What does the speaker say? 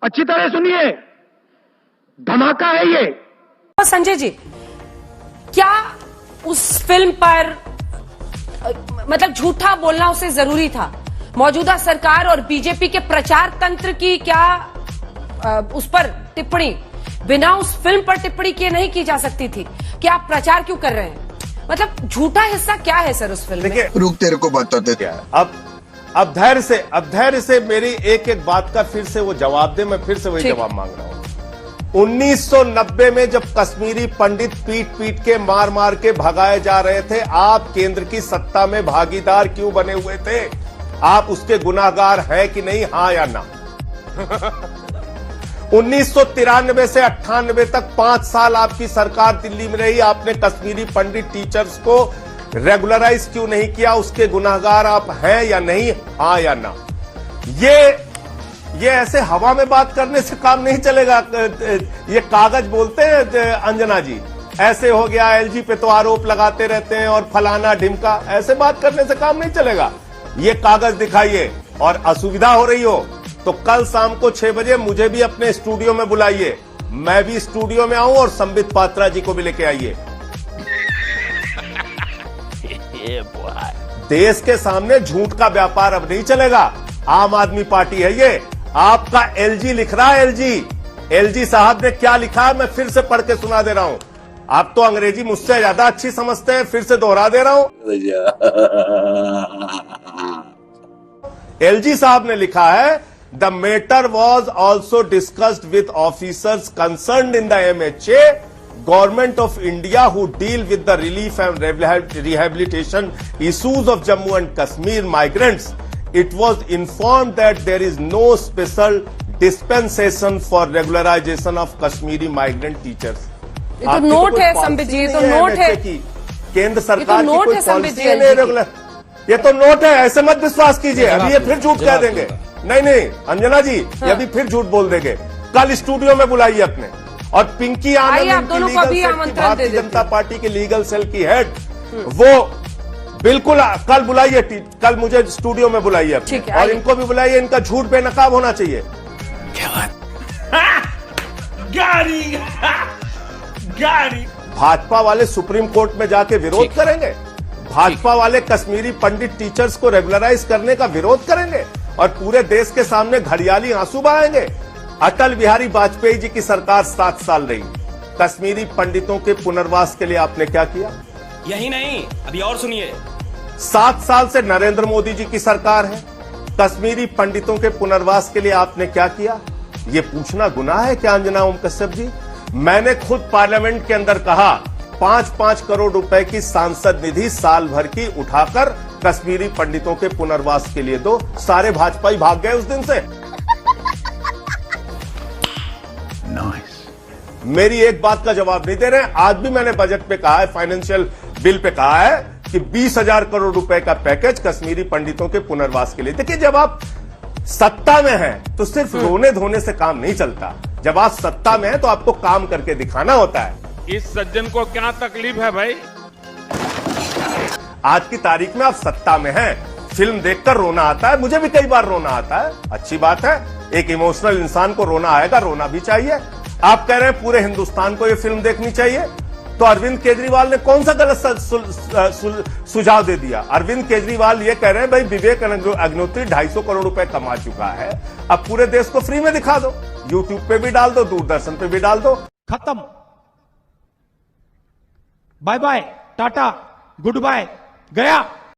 अच्छी तरह सुनिए, धमाका है ये। संजय जी, क्या उस फिल्म पर मतलब झूठा बोलना उसे जरूरी था? मौजूदा सरकार और बीजेपी के प्रचार तंत्र की क्या उस पर टिप्पणी बिना उस फिल्म पर टिप्पणी किए नहीं की जा सकती थी? क्या आप प्रचार क्यों कर रहे हैं? मतलब झूठा हिस्सा क्या है सर उस फिल्म में? रुक, तेरे को बताते थे। अब धैर्य से मेरी एक एक बात का फिर से वो जवाब दे। मैं फिर से वही जवाब मांग रहा हूं। 1990 में जब कश्मीरी पंडित पीट पीट के मार मार के भगाए जा रहे थे, आप केंद्र की सत्ता में भागीदार क्यों बने हुए थे? आप उसके गुनाहगार हैं कि नहीं, हां या ना? 1993 से 98 तक 5 साल आपकी सरकार दिल्ली में रही, आपने कश्मीरी पंडित टीचर्स को रेगुलराइज क्यों नहीं किया? उसके गुनाहगार आप हैं या नहीं, हां या ना? ये ऐसे हवा में बात करने से काम नहीं चलेगा। ये कागज बोलते हैं अंजना जी, ऐसे हो गया, एलजी पे तो आरोप लगाते रहते हैं और फलाना ढिमका, ऐसे बात करने से काम नहीं चलेगा। ये कागज दिखाइए, और असुविधा हो रही हो तो कल शाम को 6 बजे मुझे भी अपने स्टूडियो में बुलाइए, मैं भी स्टूडियो में आऊं, और संबित पात्रा जी को भी लेके आइए। देश के सामने झूठ का व्यापार अब नहीं चलेगा। आम आदमी पार्टी है ये, आपका एलजी लिख रहा है। एलजी साहब ने क्या लिखा है मैं फिर से पढ़ के सुना दे रहा हूं। आप तो अंग्रेजी मुझसे ज्यादा अच्छी समझते हैं, फिर से दोहरा दे रहा हूं। एलजी साहब ने लिखा है, the matter was also discussed with officers concerned in the MHA, Government of India, who deal with the relief and rehabilitation issues of Jammu and Kashmir migrants. It was informed that there is no special dispensation for regularization of Kashmiri migrant teachers. ये तो note है संबित जी, ये तो note है केंद्र सरकार की कोई पॉलिसी नहीं रेगुलर। ये तो नोट है, ऐसे मत विश्वास कीजिए। अभी ये फिर झूठ कह देंगे। नहीं अंजना जी, ये अभी फिर झूठ बोल देंगे। कल स्टूडियो में बुलाइए अपने, और पिंकी आनंद भारतीय जनता पार्टी के लीगल सेल की हेड, वो बिल्कुल कल बुलाइए, कल मुझे स्टूडियो में बुलाइए और इनको भी बुलाइए। इनका झूठ बेनकाब होना चाहिए। क्या बात? गाड़ी भाजपा वाले सुप्रीम कोर्ट में जाके विरोध करेंगे, भाजपा वाले कश्मीरी पंडित टीचर्स को रेगुलराइज करने का विरोध करेंगे, और पूरे देश के सामने घड़ियाली आंसू बहाएंगे। अटल बिहारी वाजपेयी जी की सरकार 7 साल रही, कश्मीरी पंडितों के पुनर्वास के लिए आपने क्या किया? यही नहीं, अभी और सुनिए। 7 साल से नरेंद्र मोदी जी की सरकार है, कश्मीरी पंडितों के पुनर्वास के लिए आपने क्या किया? ये पूछना गुनाह है क्या अंजना ओम कश्यप जी? मैंने खुद पार्लियामेंट के अंदर कहा, 5-5 करोड़ रुपए की सांसद निधि साल भर की उठाकर कश्मीरी पंडितों के पुनर्वास के लिए दो। सारे भाजपाई भाग गए उस दिन से। मेरी एक बात का जवाब नहीं दे रहे हैं। आज भी मैंने बजट पे कहा है, फाइनेंशियल बिल पे कहा है कि 20,000 करोड़ रुपए का पैकेज कश्मीरी पंडितों के पुनर्वास के लिए। देखिए, जब आप सत्ता में हैं तो सिर्फ रोने धोने से काम नहीं चलता। जब आप सत्ता में हैं तो आपको काम करके दिखाना होता है। इस सज्जन को क्या तकलीफ है भाई? आज की तारीख में आप सत्ता में हैं, फिल्म देखकर रोना आता है, मुझे भी कई बार रोना आता है, अच्छी बात है। एक इमोशनल इंसान को रोना आएगा, रोना भी चाहिए। आप कह रहे हैं पूरे हिंदुस्तान को ये फिल्म देखनी चाहिए, तो अरविंद केजरीवाल ने कौन सा गलत सुझाव दे दिया? अरविंद केजरीवाल ये कह रहे हैं भाई विवेक अग्निहोत्री 250 करोड़ रुपए कमा चुका है, अब पूरे देश को फ्री में दिखा दो, यूट्यूब पे भी डाल दो, दूरदर्शन पे भी डाल दो। खत्म, bye bye, tata, goodbye, गया।